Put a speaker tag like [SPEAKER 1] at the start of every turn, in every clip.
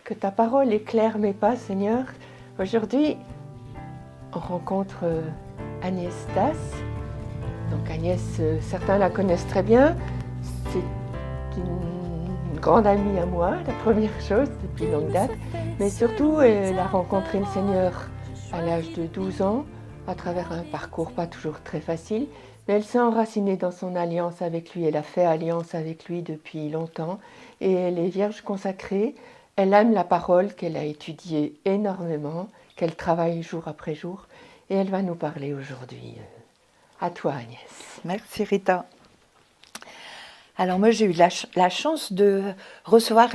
[SPEAKER 1] Que ta parole éclaire mes pas, Seigneur. Aujourd'hui, on rencontre Agnès Das. Donc Agnès, certains la connaissent très bien. C'est une grande amie à moi, la première chose, depuis longue date. Mais surtout, elle a rencontré le Seigneur à l'âge de 12 ans, à travers un parcours pas toujours très facile. Mais elle s'est enracinée dans son alliance avec lui. Elle a fait alliance avec lui depuis longtemps. Et elle est vierge consacrée. Elle aime la parole qu'elle a étudiée énormément, qu'elle travaille jour après jour. Et elle va nous parler aujourd'hui. À toi, Agnès.
[SPEAKER 2] Merci, Rita. Alors moi, j'ai eu la chance de recevoir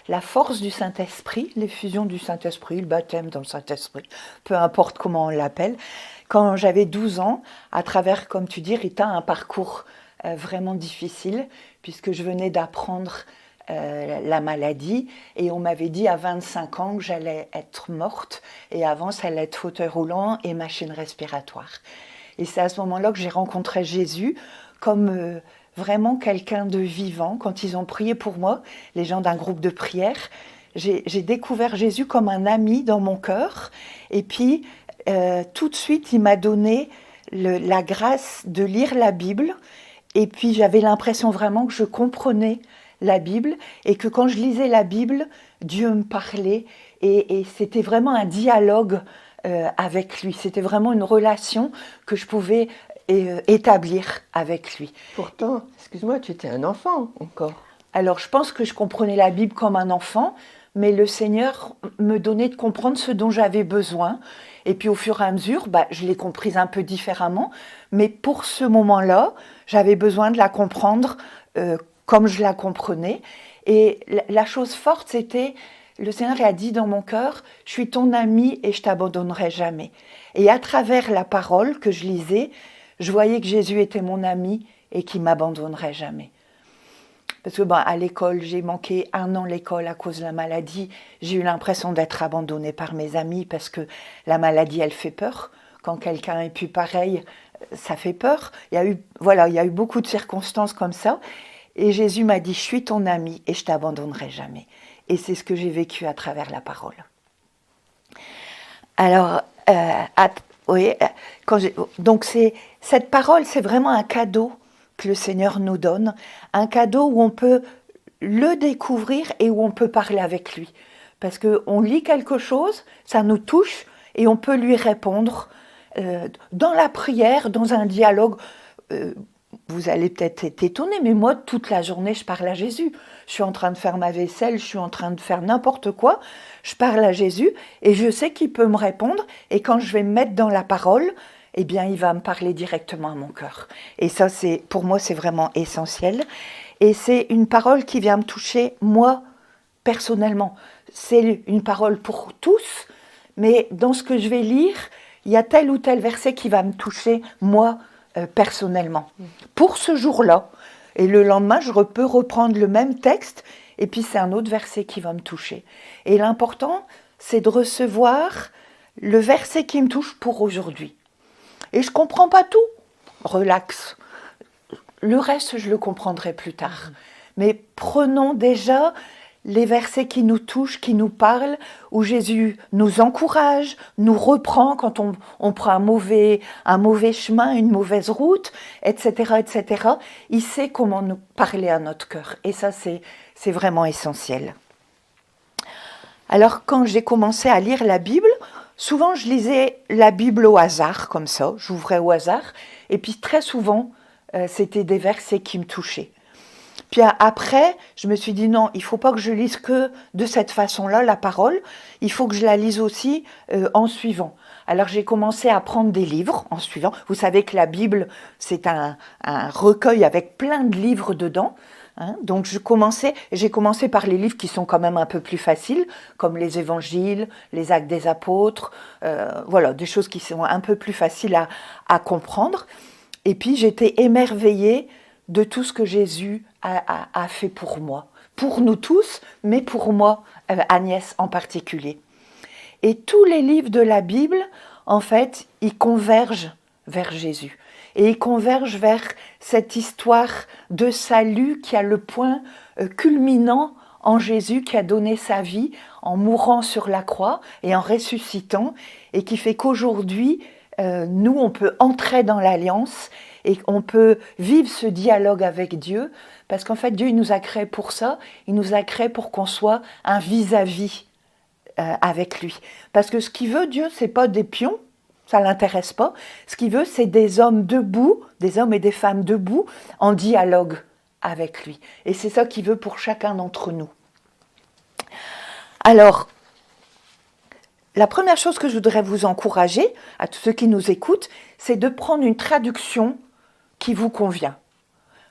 [SPEAKER 2] la force du Saint-Esprit, l'effusion du Saint-Esprit, le baptême dans le Saint-Esprit, peu importe comment on l'appelle, quand j'avais 12 ans, à travers, comme tu dis, Rita, un parcours vraiment difficile, puisque je venais d'apprendre la maladie, et on m'avait dit à 25 ans que j'allais être morte, et avant, ça allait être fauteuil roulant et machine respiratoire. Et c'est à ce moment-là que j'ai rencontré Jésus comme vraiment quelqu'un de vivant. Quand ils ont prié pour moi, les gens d'un groupe de prière, j'ai découvert Jésus comme un ami dans mon cœur. Et puis, tout de suite, il m'a donné la grâce de lire la Bible. Et puis, j'avais l'impression vraiment que je comprenais la Bible et que quand je lisais la Bible, Dieu me parlait. Et c'était vraiment un dialogue avec lui. C'était vraiment une relation que je pouvais établir avec lui.
[SPEAKER 1] Pourtant, excuse-moi, tu étais un enfant encore.
[SPEAKER 2] Alors, je pense que je comprenais la Bible comme un enfant, mais le Seigneur me donnait de comprendre ce dont j'avais besoin. Et puis, au fur et à mesure, je l'ai comprise un peu différemment. Mais pour ce moment-là, j'avais besoin de la comprendre comme je la comprenais. Et la chose forte, c'était... Le Seigneur a dit dans mon cœur, « Je suis ton ami et je t'abandonnerai jamais. » Et à travers la parole que je lisais, je voyais que Jésus était mon ami et qu'il ne m'abandonnerait jamais. Parce que à l'école, j'ai manqué 1 an l'école à cause de la maladie. J'ai eu l'impression d'être abandonnée par mes amis parce que la maladie, elle fait peur. Quand quelqu'un est plus pareil, ça fait peur. Il y a eu beaucoup de circonstances comme ça. Et Jésus m'a dit, « Je suis ton ami et je t'abandonnerai jamais. » Et c'est ce que j'ai vécu à travers la parole. Alors, donc cette parole, c'est vraiment un cadeau que le Seigneur nous donne, un cadeau où on peut le découvrir et où on peut parler avec lui. Parce qu'on lit quelque chose, ça nous touche et on peut lui répondre dans la prière, dans un dialogue. Vous allez peut-être être étonnés, mais moi, toute la journée, je parle à Jésus. Je suis en train de faire ma vaisselle, je suis en train de faire n'importe quoi. Je parle à Jésus et je sais qu'il peut me répondre. Et quand je vais me mettre dans la parole, eh bien, il va me parler directement à mon cœur. Et ça, pour moi, c'est vraiment essentiel. Et c'est une parole qui vient me toucher, moi, personnellement. C'est une parole pour tous, mais dans ce que je vais lire, il y a tel ou tel verset qui va me toucher, moi, personnellement, pour ce jour-là. Et le lendemain, je peux reprendre le même texte, et puis c'est un autre verset qui va me toucher. Et l'important, c'est de recevoir le verset qui me touche pour aujourd'hui. Et je ne comprends pas tout. Relax. Le reste, je le comprendrai plus tard. Mais prenons déjà les versets qui nous touchent, qui nous parlent, où Jésus nous encourage, nous reprend quand on prend un mauvais chemin, une mauvaise route, etc., etc. Il sait comment nous parler à notre cœur. Et ça, c'est vraiment essentiel. Alors, quand j'ai commencé à lire la Bible, souvent je lisais la Bible au hasard, comme ça, j'ouvrais au hasard, et puis très souvent, c'était des versets qui me touchaient. Puis après, je me suis dit non, il ne faut pas que je lise que de cette façon-là, la parole, il faut que je la lise aussi en suivant. Alors j'ai commencé à prendre des livres en suivant. Vous savez que la Bible, c'est un recueil avec plein de livres dedans. Hein. Donc j'ai commencé par les livres qui sont quand même un peu plus faciles, comme les évangiles, les actes des apôtres, voilà, des choses qui sont un peu plus faciles à comprendre. Et puis j'étais émerveillée de tout ce que Jésus a fait pour moi. Pour nous tous, mais pour moi, Agnès en particulier. Et tous les livres de la Bible, en fait, ils convergent vers Jésus. Et ils convergent vers cette histoire de salut qui a le point culminant en Jésus qui a donné sa vie en mourant sur la croix et en ressuscitant, et qui fait qu'aujourd'hui, nous, on peut entrer dans l'alliance et on peut vivre ce dialogue avec Dieu, parce qu'en fait, Dieu il nous a créés pour ça, il nous a créés pour qu'on soit un vis-à-vis avec lui. Parce que ce qu'il veut, Dieu, c'est pas des pions, ça l'intéresse pas. Ce qu'il veut, c'est des hommes debout, des hommes et des femmes debout, en dialogue avec lui. Et c'est ça qu'il veut pour chacun d'entre nous. Alors, la première chose que je voudrais vous encourager, à tous ceux qui nous écoutent, c'est de prendre une traduction qui vous convient.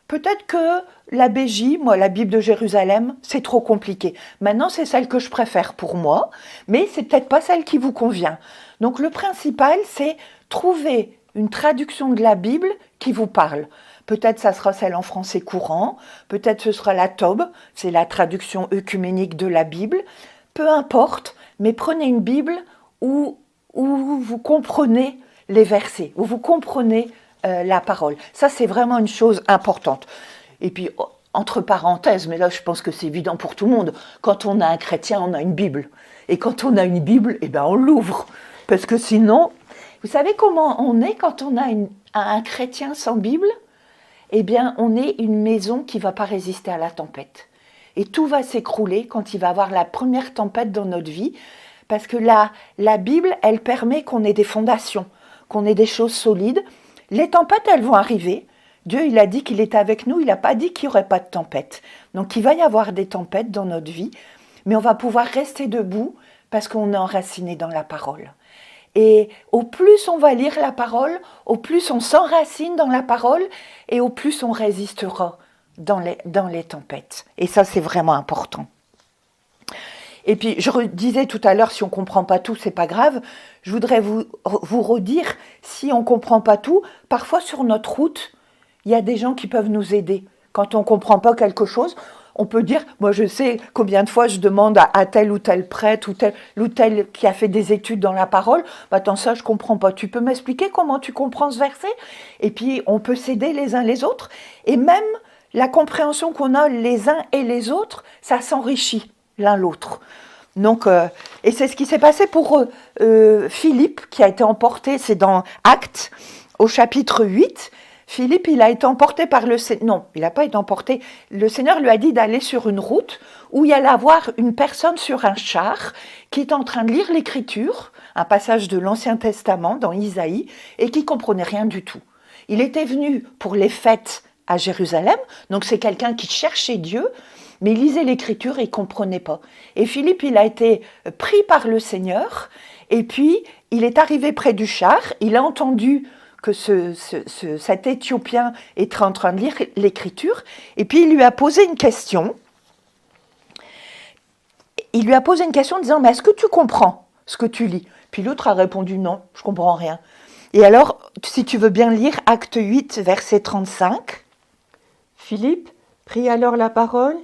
[SPEAKER 2] Peut-être que la BJ, moi, la Bible de Jérusalem, c'est trop compliqué. Maintenant, c'est celle que je préfère pour moi, mais c'est peut-être pas celle qui vous convient. Donc, le principal, c'est trouver une traduction de la Bible qui vous parle. Peut-être ça sera celle en français courant, peut-être ce sera la Tob, c'est la traduction œcuménique de la Bible. Peu importe, mais prenez une Bible où vous comprenez les versets, où vous comprenez la parole. Ça, c'est vraiment une chose importante. Et puis, entre parenthèses, mais là, je pense que c'est évident pour tout le monde, quand on a un chrétien, on a une Bible. Et quand on a une Bible, eh ben, on l'ouvre. Parce que sinon, vous savez comment on est quand on a un chrétien sans Bible ? Eh bien, on est une maison qui ne va pas résister à la tempête. Et tout va s'écrouler quand il va y avoir la première tempête dans notre vie, parce que la Bible, elle permet qu'on ait des fondations, qu'on ait des choses solides. Les tempêtes, elles vont arriver. Dieu, il a dit qu'il était avec nous, il n'a pas dit qu'il n'y aurait pas de tempête. Donc, il va y avoir des tempêtes dans notre vie, mais on va pouvoir rester debout parce qu'on est enraciné dans la parole. Et au plus on va lire la parole, au plus on s'enracine dans la parole et au plus on résistera dans les tempêtes. Et ça, c'est vraiment important. Et puis, je disais tout à l'heure, si on ne comprend pas tout, c'est pas grave. Je voudrais vous redire, si on ne comprend pas tout, parfois sur notre route, il y a des gens qui peuvent nous aider. Quand on ne comprend pas quelque chose, on peut dire, moi je sais combien de fois je demande à tel ou tel prêtre ou tel qui a fait des études dans la parole, bah, attends, ça je ne comprends pas, tu peux m'expliquer comment tu comprends ce verset ? Et puis on peut s'aider les uns les autres, et même la compréhension qu'on a les uns et les autres, ça s'enrichit l'un l'autre. Donc, et c'est ce qui s'est passé pour Philippe, qui a été emporté, c'est dans Actes, au chapitre 8, Philippe, il a été emporté par le Seigneur. Non, il n'a pas été emporté. Le Seigneur lui a dit d'aller sur une route où il allait avoir une personne sur un char qui était en train de lire l'Écriture, un passage de l'Ancien Testament dans Isaïe, et qui ne comprenait rien du tout. Il était venu pour les fêtes à Jérusalem, donc c'est quelqu'un qui cherchait Dieu, mais il lisait l'Écriture et il ne comprenait pas. Et Philippe, il a été pris par le Seigneur, et puis il est arrivé près du char, il a entendu que cet Éthiopien était en train de lire l'Écriture, et puis il lui a posé une question. Il lui a posé une question en disant « Mais est-ce que tu comprends ce que tu lis ?» Puis l'autre a répondu « Non, je ne comprends rien. » Et alors, si tu veux bien lire Acte 8, verset 35.
[SPEAKER 1] Philippe prit alors la parole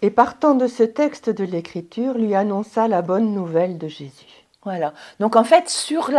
[SPEAKER 1] et partant de ce texte de l'Écriture, lui annonça la bonne nouvelle de Jésus.
[SPEAKER 2] Voilà. Donc en fait, sur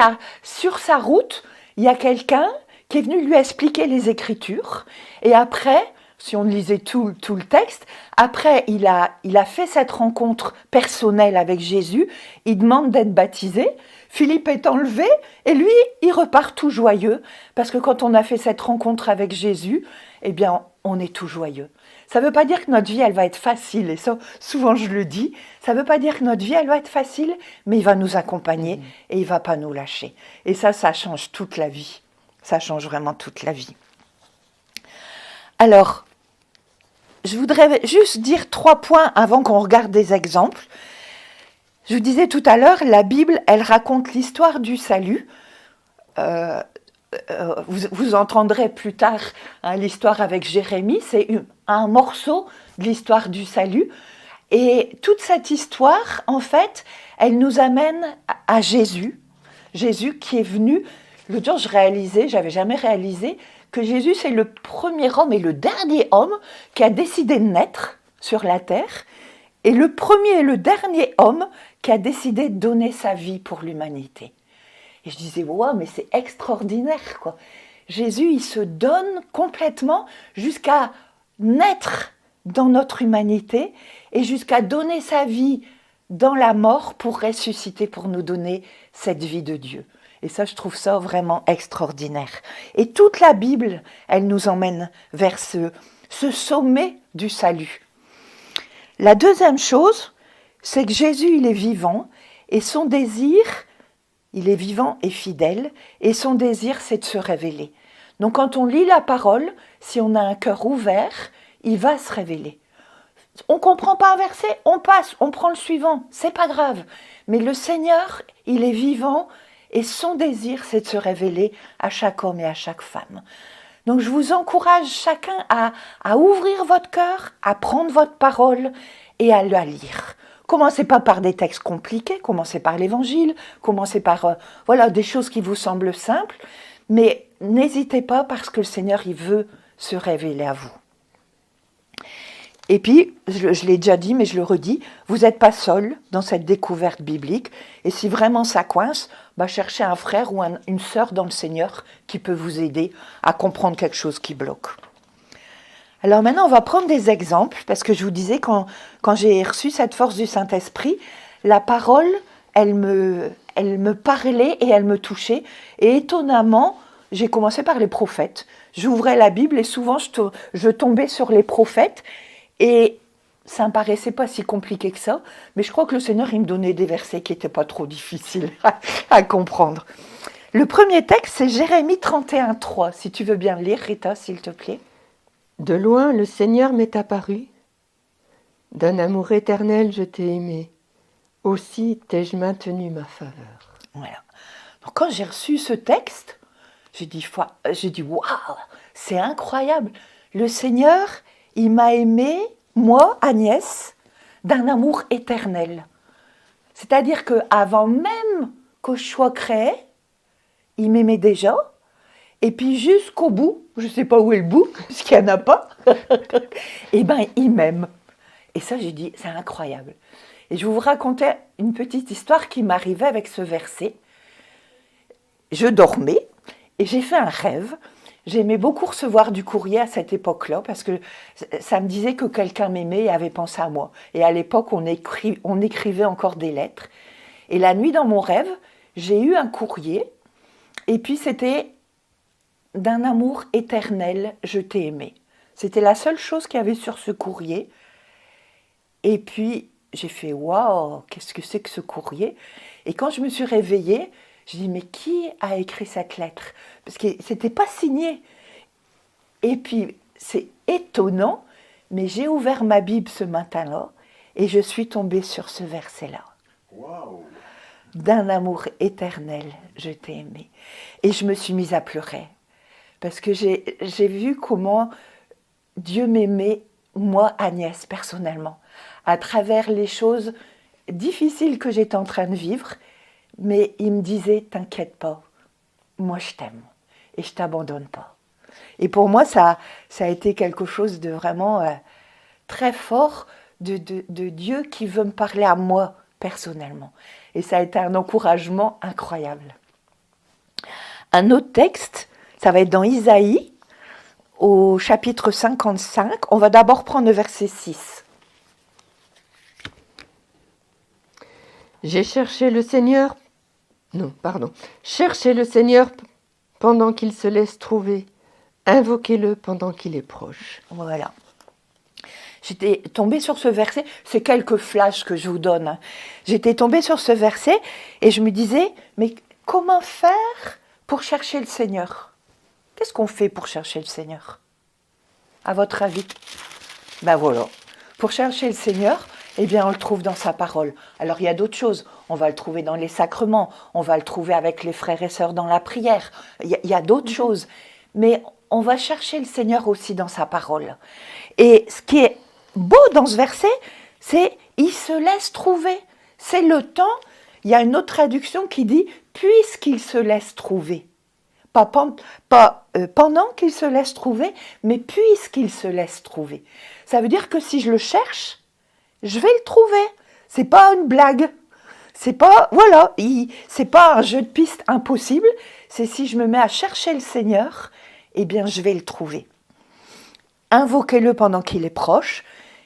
[SPEAKER 2] sa route, il y a quelqu'un qui est venu lui expliquer les Écritures. Et après, si on lisait tout le texte, après il a fait cette rencontre personnelle avec Jésus, il demande d'être baptisé, Philippe est enlevé et lui, il repart tout joyeux, parce que quand on a fait cette rencontre avec Jésus, eh bien, on est tout joyeux. Ça ne veut pas dire que notre vie, elle va être facile, et ça, souvent je le dis, ça ne veut pas dire que notre vie, elle va être facile, mais il va nous accompagner et il ne va pas nous lâcher. Et ça change toute la vie. Ça change vraiment toute la vie. Alors, je voudrais juste dire 3 points avant qu'on regarde des exemples. Je vous disais tout à l'heure, la Bible, elle raconte l'histoire du salut. Vous entendrez plus tard l'histoire avec Jérémie, c'est un morceau de l'histoire du salut. Et toute cette histoire, en fait, elle nous amène à Jésus. Jésus qui est venu, l'autre jour j'avais jamais réalisé que Jésus c'est le premier homme et le dernier homme qui a décidé de naître sur la terre, et le premier et le dernier homme qui a décidé de donner sa vie pour l'humanité. Et je disais, wow, mais c'est extraordinaire, quoi. Jésus, il se donne complètement jusqu'à naître dans notre humanité. et jusqu'à donner sa vie dans la mort pour ressusciter, pour nous donner cette vie de Dieu. Et ça, je trouve ça vraiment extraordinaire. Et toute la Bible, elle nous emmène vers ce sommet du salut. La deuxième chose, c'est que Jésus, il est vivant, et son désir, il est vivant et fidèle, et son désir, c'est de se révéler. Donc quand on lit la parole, si on a un cœur ouvert, il va se révéler. On ne comprend pas un verset, on passe, on prend le suivant, c'est pas grave. Mais le Seigneur, il est vivant, et son désir, c'est de se révéler à chaque homme et à chaque femme. Donc je vous encourage chacun à ouvrir votre cœur, à prendre votre parole et à la lire. Commencez pas par des textes compliqués, commencez par l'Évangile, commencez par des choses qui vous semblent simples, mais n'hésitez pas parce que le Seigneur, il veut se révéler à vous. Et puis, je l'ai déjà dit, mais je le redis, vous n'êtes pas seul dans cette découverte biblique. Et si vraiment ça coince, cherchez un frère ou une sœur dans le Seigneur qui peut vous aider à comprendre quelque chose qui bloque. Alors maintenant, on va prendre des exemples, parce que je vous disais, quand j'ai reçu cette force du Saint-Esprit, la parole, elle me parlait et elle me touchait. Et étonnamment, j'ai commencé par les prophètes. J'ouvrais la Bible et souvent, je tombais sur les prophètes. Et ça ne me paraissait pas si compliqué que ça, mais je crois que le Seigneur, il me donnait des versets qui n'étaient pas trop difficiles à comprendre. Le premier texte, c'est Jérémie 31:3. Si tu veux bien le lire, Rita, s'il te plaît.
[SPEAKER 1] De loin, le Seigneur m'est apparu. D'un amour éternel, je t'ai aimé. Aussi t'ai-je maintenu ma faveur.
[SPEAKER 2] Voilà. Donc, quand j'ai reçu ce texte, j'ai dit waouh, c'est incroyable. Le Seigneur, il m'a aimé, moi, Agnès, d'un amour éternel. C'est-à-dire qu'avant même que je sois créée, il m'aimait déjà. Et puis jusqu'au bout, je ne sais pas où est le bout, puisqu'il n'y en a pas, il m'aime. Et ça, j'ai dit, c'est incroyable. Et je vais vous raconter une petite histoire qui m'arrivait avec ce verset. Je dormais et j'ai fait un rêve. J'aimais beaucoup recevoir du courrier à cette époque-là parce que ça me disait que quelqu'un m'aimait et avait pensé à moi. Et à l'époque, on écrivait encore des lettres. Et la nuit, dans mon rêve, j'ai eu un courrier. Et puis, c'était « D'un amour éternel, je t'ai aimé ». C'était la seule chose qu'il y avait sur ce courrier. Et puis, j'ai fait « Waouh, qu'est-ce que c'est que ce courrier ?» Et quand je me suis réveillée, je dis, mais qui a écrit cette lettre? Parce que c'était pas signé. Et puis, c'est étonnant, mais j'ai ouvert ma Bible ce matin-là et je suis tombée sur ce verset-là. Wow. D'un amour éternel, je t'ai aimé. Et je me suis mise à pleurer. Parce que j'ai vu comment Dieu m'aimait, moi, Agnès, personnellement, à travers les choses difficiles que j'étais en train de vivre. Mais il me disait, t'inquiète pas, moi je t'aime et je t'abandonne pas. Et pour moi, ça a été quelque chose de vraiment très fort de Dieu qui veut me parler à moi personnellement. Et ça a été un encouragement incroyable. Un autre texte, ça va être dans Isaïe, au chapitre 55. On va d'abord prendre le verset 6.
[SPEAKER 1] J'ai cherché le Seigneur. Cherchez le Seigneur pendant qu'il se laisse trouver. Invoquez-le pendant qu'il est proche.
[SPEAKER 2] Voilà. J'étais tombée sur ce verset, c'est quelques flashs que je vous donne. Hein. J'étais tombée sur ce verset et je me disais, mais comment faire pour chercher le Seigneur? Qu'est-ce qu'on fait pour chercher le Seigneur? À votre avis? Ben voilà. Pour chercher le Seigneur, eh bien, on le trouve dans sa parole. Alors, il y a d'autres choses. On va le trouver dans les sacrements. On va le trouver avec les frères et sœurs dans la prière. Il y a d'autres choses. Mais on va chercher le Seigneur aussi dans sa parole. Et ce qui est beau dans ce verset, c'est « il se laisse trouver ». C'est le temps. Il y a une autre traduction qui dit « puisqu'il se laisse trouver ». Pas pendant qu'il se laisse trouver, mais puisqu'il se laisse trouver. Ça veut dire que si je le cherche, je vais le trouver. C'est pas une blague. C'est pas un jeu de piste impossible. C'est si je me mets à chercher le Seigneur, eh bien je vais le trouver. Invoquez-le pendant qu'il est proche.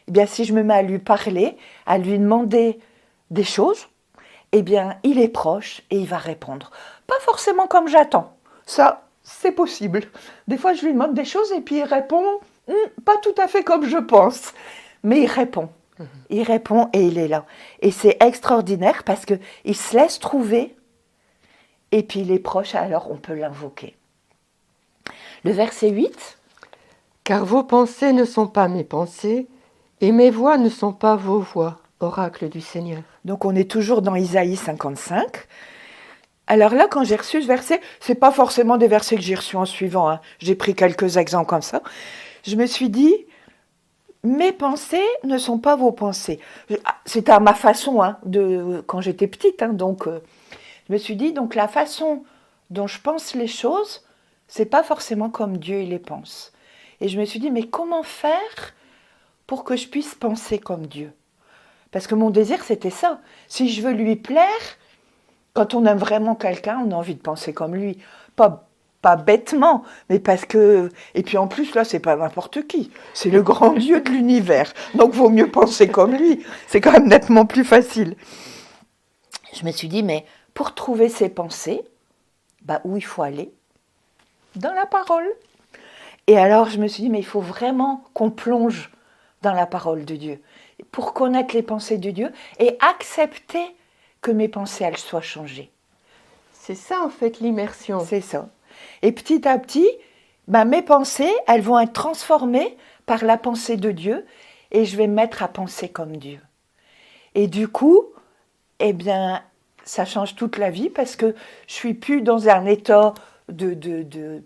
[SPEAKER 2] eh bien, si je me mets à lui parler, à lui demander des choses, eh bien, il est proche et il va répondre. Pas forcément comme j'attends. Ça, c'est possible. Des fois, je lui demande des choses et puis il répond pas tout à fait comme je pense. Mais il répond. Il répond et il est là. Et c'est extraordinaire parce qu'il se laisse trouver et puis il est proche, alors on peut l'invoquer. Le verset 8.
[SPEAKER 1] Car vos pensées ne sont pas mes pensées, et mes voix ne sont pas vos voix, oracle du Seigneur.
[SPEAKER 2] Donc on est toujours dans Isaïe 55. Alors là, quand j'ai reçu ce verset, c'est pas forcément des versets que j'ai reçus en suivant, hein. J'ai pris quelques exemples comme ça. Je me suis dit, mes pensées ne sont pas vos pensées. C'était à ma façon, hein, quand j'étais petite, hein, donc je me suis dit, donc la façon dont je pense les choses, c'est pas forcément comme Dieu il les pense. Et je me suis dit, mais comment faire pour que je puisse penser comme Dieu? Parce que mon désir, c'était ça. Si je veux lui plaire, quand on aime vraiment quelqu'un, on a envie de penser comme lui. Pas bêtement, mais parce que... Et puis en plus, là, c'est pas n'importe qui. C'est le grand Dieu de l'univers. Donc, vaut mieux penser comme lui. C'est quand même nettement plus facile. Je me suis dit, mais pour trouver ses pensées, où il faut aller? Dans la parole. Et alors, je me suis dit, mais il faut vraiment qu'on plonge dans la parole de Dieu pour connaître les pensées de Dieu et accepter que mes pensées, elles soient changées.
[SPEAKER 1] C'est ça, en fait, l'immersion.
[SPEAKER 2] C'est ça. Et petit à petit, mes pensées, elles vont être transformées par la pensée de Dieu et je vais me mettre à penser comme Dieu. Et du coup, eh bien, ça change toute la vie parce que je suis plus dans un état de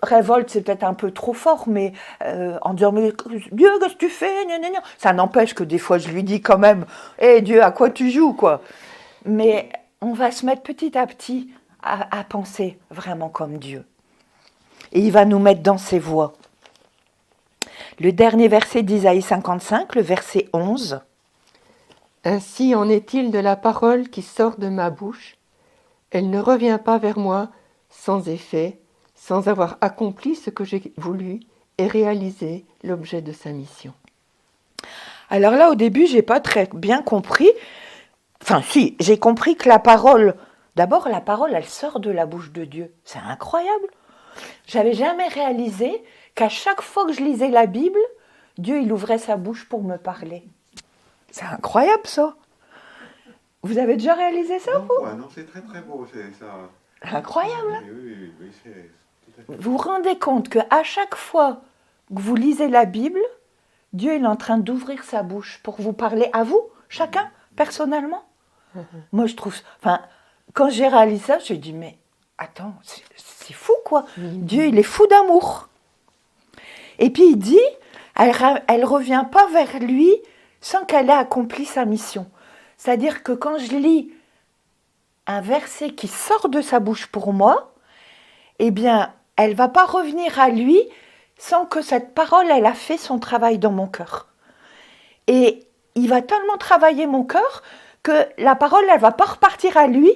[SPEAKER 2] révolte, c'est peut-être un peu trop fort, mais en disant, mais Dieu, qu'est-ce que tu fais? Ça n'empêche que des fois, je lui dis quand même, hé Dieu, à quoi tu joues, quoi? Mais on va se mettre petit à petit à penser vraiment comme Dieu. Et il va nous mettre dans ses voies. Le dernier verset d'Isaïe 55, le verset 11.
[SPEAKER 1] Ainsi en est-il de la parole qui sort de ma bouche. Elle ne revient pas vers moi sans effet, sans avoir accompli ce que j'ai voulu et réalisé l'objet de sa mission.
[SPEAKER 2] Alors là, au début, j'ai pas très bien compris. Enfin, si, j'ai compris que la parole, d'abord, la parole, elle sort de la bouche de Dieu. C'est incroyable. J'avais jamais réalisé qu'à chaque fois que je lisais la Bible, Dieu, il ouvrait sa bouche pour me parler. C'est incroyable, ça. Vous avez déjà réalisé ça, vous?
[SPEAKER 3] Non, c'est très très beau, c'est ça.
[SPEAKER 2] Incroyable, hein?
[SPEAKER 3] Oui, c'est tout à fait.
[SPEAKER 2] Vous vous rendez compte qu'à chaque fois que vous lisez la Bible, Dieu est en train d'ouvrir sa bouche pour vous parler à vous, chacun, personnellement. Moi, je trouve... Enfin, quand j'ai réalisé ça, j'ai dit, mais attends, c'est fou, quoi. Dieu, il est fou d'amour. Et puis, il dit, elle revient pas vers lui sans qu'elle ait accompli sa mission. C'est-à-dire que quand je lis un verset qui sort de sa bouche pour moi, eh bien, elle va pas revenir à lui sans que cette parole, elle a fait son travail dans mon cœur. Et il va tellement travailler mon cœur que la parole, elle va pas repartir à lui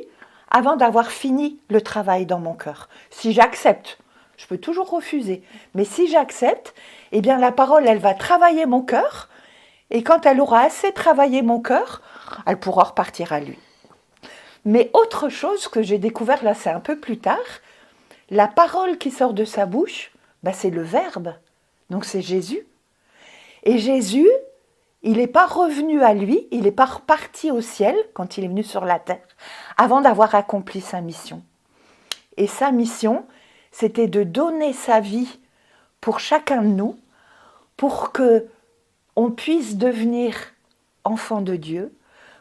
[SPEAKER 2] avant d'avoir fini le travail dans mon cœur. Si j'accepte, je peux toujours refuser, mais si j'accepte, eh bien la parole, elle va travailler mon cœur, et quand elle aura assez travaillé mon cœur, elle pourra repartir à lui. Mais autre chose que j'ai découvert là, c'est un peu plus tard, la parole qui sort de sa bouche, c'est le Verbe, donc c'est Jésus. Et Jésus, il n'est pas revenu à lui, il n'est pas reparti au ciel quand il est venu sur la terre, avant d'avoir accompli sa mission. Et sa mission, c'était de donner sa vie pour chacun de nous, pour que on puisse devenir enfant de Dieu,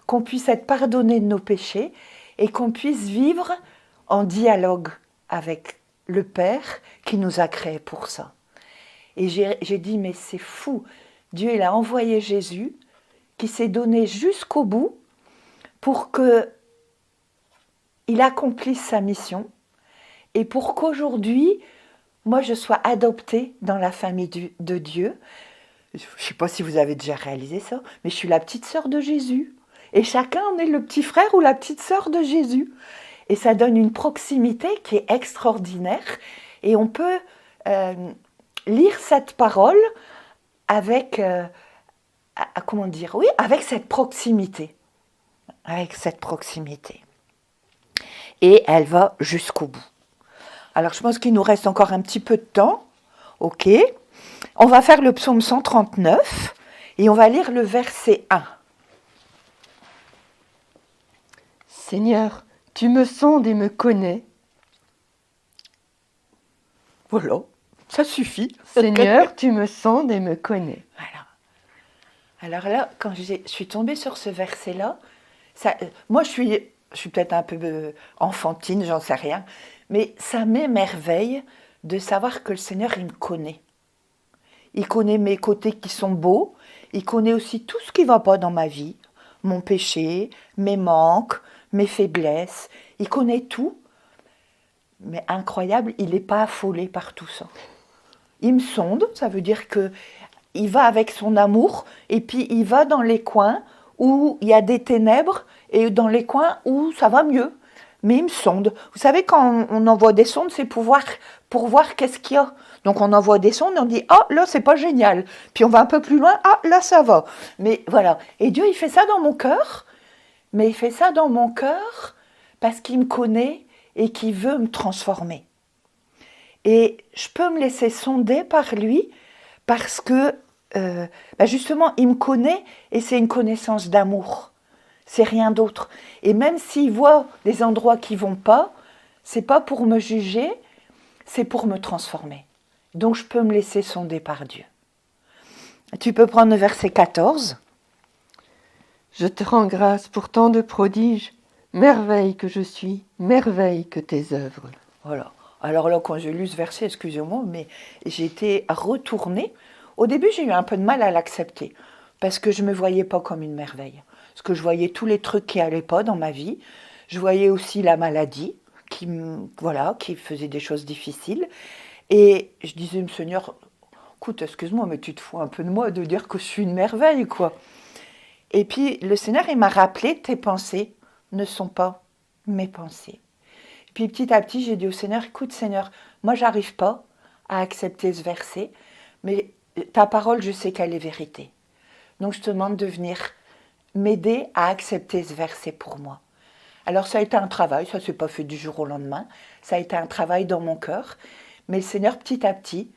[SPEAKER 2] qu'on puisse être pardonné de nos péchés et qu'on puisse vivre en dialogue avec le Père qui nous a créés pour ça. Et j'ai dit, mais c'est fou, Dieu il a envoyé Jésus qui s'est donné jusqu'au bout pour qu'il accomplisse sa mission et pour qu'aujourd'hui, moi je sois adoptée dans la famille de Dieu. Je ne sais pas si vous avez déjà réalisé ça, mais je suis la petite sœur de Jésus. Et chacun en est le petit frère ou la petite sœur de Jésus. Et ça donne une proximité qui est extraordinaire. Et on peut lire cette parole avec comment dire, oui, avec cette proximité. Avec cette proximité. Et elle va jusqu'au bout. Alors, je pense qu'il nous reste encore un petit peu de temps. Ok. On va faire le psaume 139 et on va lire le verset 1.
[SPEAKER 1] Seigneur, tu me sondes et me connais.
[SPEAKER 2] Voilà, ça suffit.
[SPEAKER 1] Seigneur, tu me sondes et me connais.
[SPEAKER 2] Voilà. Alors là, quand je suis tombée sur ce verset-là, moi je suis peut-être un peu enfantine, j'en sais rien, mais ça m'émerveille de savoir que le Seigneur, il me connaît. Il connaît mes côtés qui sont beaux, il connaît aussi tout ce qui ne va pas dans ma vie, mon péché, mes manques, mes faiblesses, il connaît tout. Mais incroyable, il n'est pas affolé par tout ça. Il me sonde, ça veut dire qu'il va avec son amour, et puis il va dans les coins où il y a des ténèbres, et dans les coins où ça va mieux. Mais il me sonde. Vous savez, quand on envoie des sondes, c'est pour voir qu'est-ce qu'il y a. Donc on envoie des sondes, on dit « Ah, là, c'est pas génial ». Puis on va un peu plus loin « Ah, là, ça va ». Mais voilà. Et Dieu, il fait ça dans mon cœur. Mais il fait ça dans mon cœur parce qu'il me connaît et qu'il veut me transformer. Et je peux me laisser sonder par lui parce que, justement, il me connaît et c'est une connaissance d'amour. C'est rien d'autre. Et même s'il voit des endroits qui ne vont pas, c'est pas pour me juger, c'est pour me transformer. Donc je peux me laisser sonder par Dieu. Tu peux prendre le verset 14.
[SPEAKER 1] Je te rends grâce pour tant de prodiges, merveille que je suis, merveille que tes œuvres.
[SPEAKER 2] Voilà. Alors là, quand j'ai lu ce verset, excusez-moi, mais j'ai été retournée. Au début, j'ai eu un peu de mal à l'accepter, parce que je ne me voyais pas comme une merveille. Parce que je voyais tous les trucs qui n'allaient pas dans ma vie. Je voyais aussi la maladie, qui faisait des choses difficiles. Et je disais, Seigneur, écoute, excuse-moi, mais tu te fous un peu de moi de dire que je suis une merveille, quoi. Et puis, le Seigneur, il m'a rappelé, tes pensées ne sont pas mes pensées. Puis petit à petit, j'ai dit au Seigneur, écoute Seigneur, moi j'arrive pas à accepter ce verset, mais ta parole, je sais qu'elle est vérité. Donc je te demande de venir m'aider à accepter ce verset pour moi. Alors ça a été un travail, ça ne s'est pas fait du jour au lendemain, ça a été un travail dans mon cœur, mais le Seigneur, petit à petit,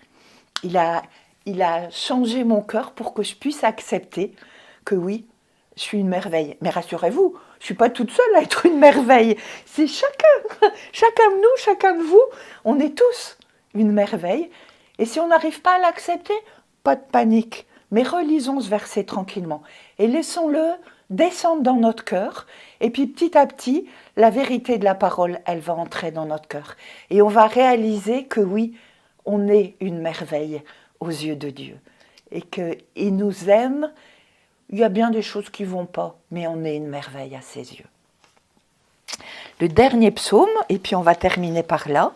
[SPEAKER 2] il a changé mon cœur pour que je puisse accepter que oui, je suis une merveille. Mais rassurez-vous, je ne suis pas toute seule à être une merveille. C'est chacun de nous, chacun de vous, on est tous une merveille. Et si on n'arrive pas à l'accepter, pas de panique. Mais relisons ce verset tranquillement et laissons-le descendre dans notre cœur. Et puis petit à petit, la vérité de la parole, elle va entrer dans notre cœur. Et on va réaliser que oui, on est une merveille aux yeux de Dieu. Et qu'il nous aime. Il y a bien des choses qui ne vont pas, mais on est une merveille à ses yeux. Le dernier psaume, et puis on va terminer par là,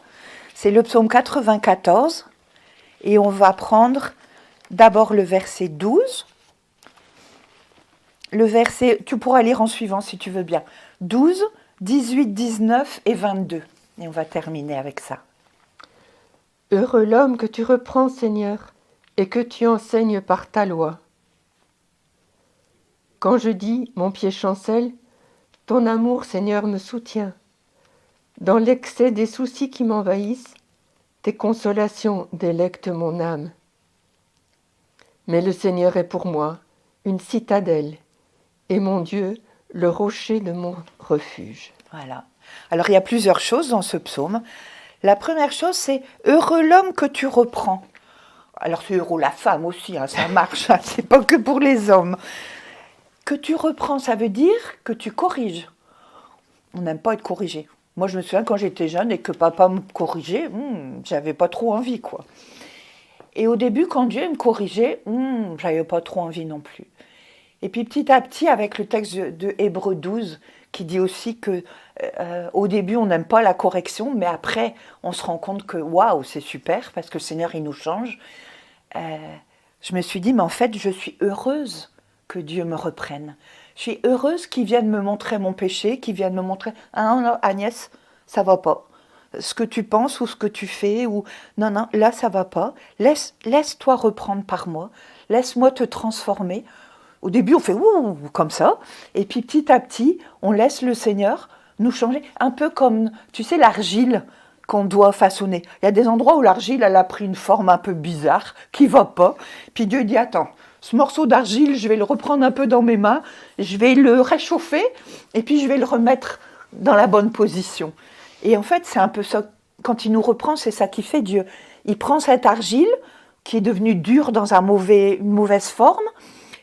[SPEAKER 2] c'est le psaume 94, et on va prendre d'abord le verset 12. Le verset, tu pourras lire en suivant si tu veux bien, 12, 18, 19 et 22. Et on va terminer avec ça.
[SPEAKER 1] Heureux l'homme que tu reprends, Seigneur, et que tu enseignes par ta loi. Quand je dis, mon pied chancelle, ton amour, Seigneur, me soutient. Dans l'excès des soucis qui m'envahissent, tes consolations délectent mon âme. Mais le Seigneur est pour moi une citadelle, et mon Dieu, le rocher de mon refuge.
[SPEAKER 2] Voilà. Alors il y a plusieurs choses dans ce psaume. La première chose, c'est « Heureux l'homme que tu reprends ». Alors c'est heureux la femme aussi, ça marche, c'est pas que pour les hommes. Que tu reprends, ça veut dire que tu corriges. On n'aime pas être corrigé. Moi, je me souviens quand j'étais jeune et que papa me corrigeait, j'avais pas trop envie, quoi. Et au début, quand Dieu me corrigeait, j'avais pas trop envie non plus. Et puis petit à petit, avec le texte de Hébreux 12, qui dit aussi que au début, on n'aime pas la correction, mais après, on se rend compte que waouh, c'est super, parce que le Seigneur, il nous change. Je me suis dit, mais en fait, je suis heureuse que Dieu me reprenne. Je suis heureuse qu'il vienne me montrer mon péché, qu'il vienne me montrer « Ah non, Agnès, ça va pas. Ce que tu penses ou ce que tu fais, ou non, non, là, ça va pas. Laisse-toi reprendre par moi. Laisse-moi te transformer. Au début, on fait ouh comme ça, et puis petit à petit, on laisse le Seigneur nous changer, un peu comme, tu sais, l'argile qu'on doit façonner. Il y a des endroits où l'argile, elle a pris une forme un peu bizarre, qui va pas. Puis Dieu dit, attends, ce morceau d'argile, je vais le reprendre un peu dans mes mains, je vais le réchauffer, et puis je vais le remettre dans la bonne position. Et en fait, c'est un peu ça, quand il nous reprend, c'est ça qui fait Dieu. Il prend cette argile, qui est devenue dure dans une mauvaise forme,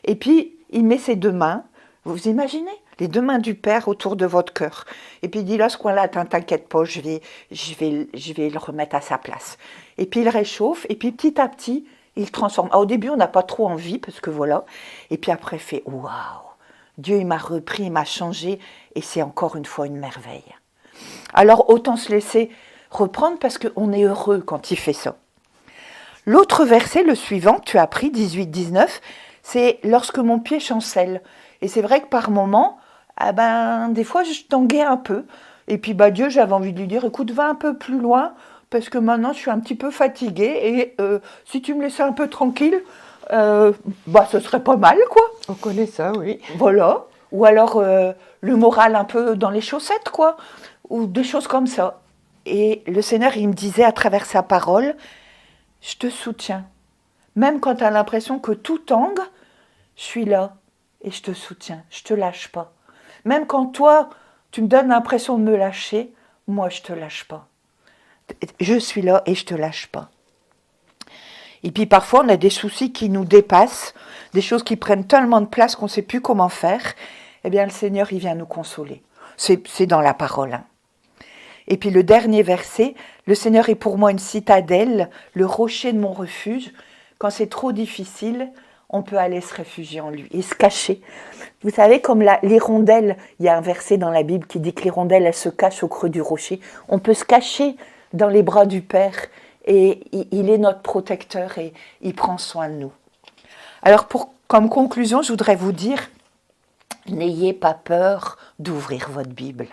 [SPEAKER 2] et puis il met ses deux mains, vous imaginez, les deux mains du Père autour de votre cœur. Et puis il dit, là, ce coin-là, t'inquiète pas, je vais le remettre à sa place. Et puis il réchauffe, et puis petit à petit, il transforme. Au début, on n'a pas trop envie, parce que voilà. Et puis après, il fait, waouh, Dieu, il m'a repris, il m'a changé, et c'est encore une fois une merveille. Alors, autant se laisser reprendre, parce qu'on est heureux quand il fait ça. L'autre verset, le suivant, tu as pris, 18-19, c'est « Lorsque mon pied chancelle ». Et c'est vrai que par moments, des fois, je tanguais un peu. Et puis, Dieu, j'avais envie de lui dire, écoute, va un peu plus loin, parce que maintenant, je suis un petit peu fatiguée, et si tu me laissais un peu tranquille, ce serait pas mal, quoi.
[SPEAKER 1] On connaît ça, oui.
[SPEAKER 2] Voilà. Ou alors, le moral un peu dans les chaussettes, quoi. Ou des choses comme ça. Et le Seigneur, il me disait à travers sa parole, je te soutiens. Même quand tu as l'impression que tout tangue, je suis là et je te soutiens, je te lâche pas. Même quand toi, tu me donnes l'impression de me lâcher, moi, je te lâche pas. Je suis là et je te lâche pas. Et puis parfois, on a des soucis qui nous dépassent, des choses qui prennent tellement de place qu'on ne sait plus comment faire. Eh bien, le Seigneur, il vient nous consoler. C'est dans la parole, hein. Et puis le dernier verset, le Seigneur est pour moi une citadelle, le rocher de mon refuge. Quand c'est trop difficile, on peut aller se réfugier en lui et se cacher. Vous savez, comme l'hirondelle, il y a un verset dans la Bible qui dit que l'hirondelle, elle se cache au creux du rocher. On peut se cacher dans les bras du Père et il est notre protecteur et il prend soin de nous. Alors, comme conclusion, je voudrais vous dire, n'ayez pas peur d'ouvrir votre Bible.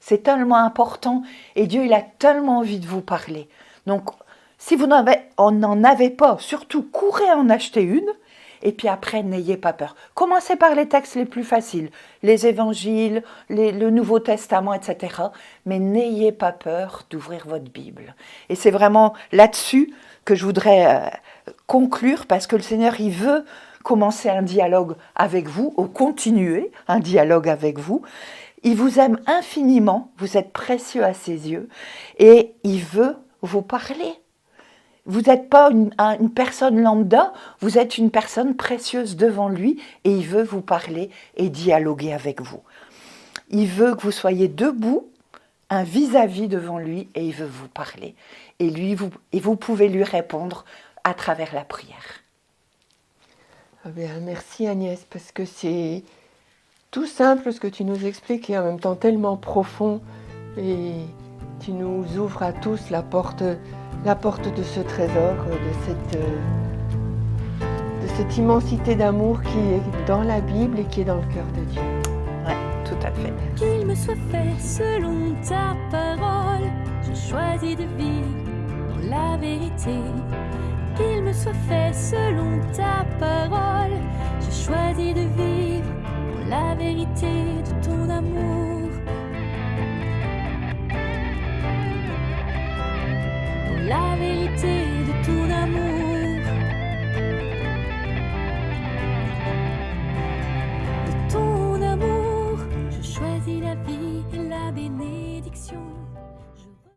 [SPEAKER 2] C'est tellement important et Dieu, il a tellement envie de vous parler. Donc, si on n'en avez pas, surtout courez en acheter une et puis après, n'ayez pas peur. Commencez par les textes les plus faciles, les évangiles, le Nouveau Testament, etc. Mais n'ayez pas peur d'ouvrir votre Bible. Et c'est vraiment là-dessus que je voudrais conclure parce que le Seigneur, il veut commencer un dialogue avec vous, ou continuer un dialogue avec vous. Il vous aime infiniment, vous êtes précieux à ses yeux, et il veut vous parler. Vous n'êtes pas une personne lambda, vous êtes une personne précieuse devant lui, et il veut vous parler et dialoguer avec vous. Il veut que vous soyez debout, un vis-à-vis devant lui, et il veut vous parler. Et vous pouvez lui répondre à travers la prière.
[SPEAKER 1] Ah bien, merci Agnès, parce que c'est tout simple ce que tu nous expliques et en même temps tellement profond. Et tu nous ouvres à tous la porte de ce trésor, de cette immensité d'amour qui est dans la Bible et qui est dans le cœur de Dieu.
[SPEAKER 2] Oui, tout à fait.
[SPEAKER 4] Qu'il me soit fait selon ta parole, je choisis de vivre dans la vérité. Qu'il me soit fait selon ta parole, je choisis de vivre dans la vérité de ton amour.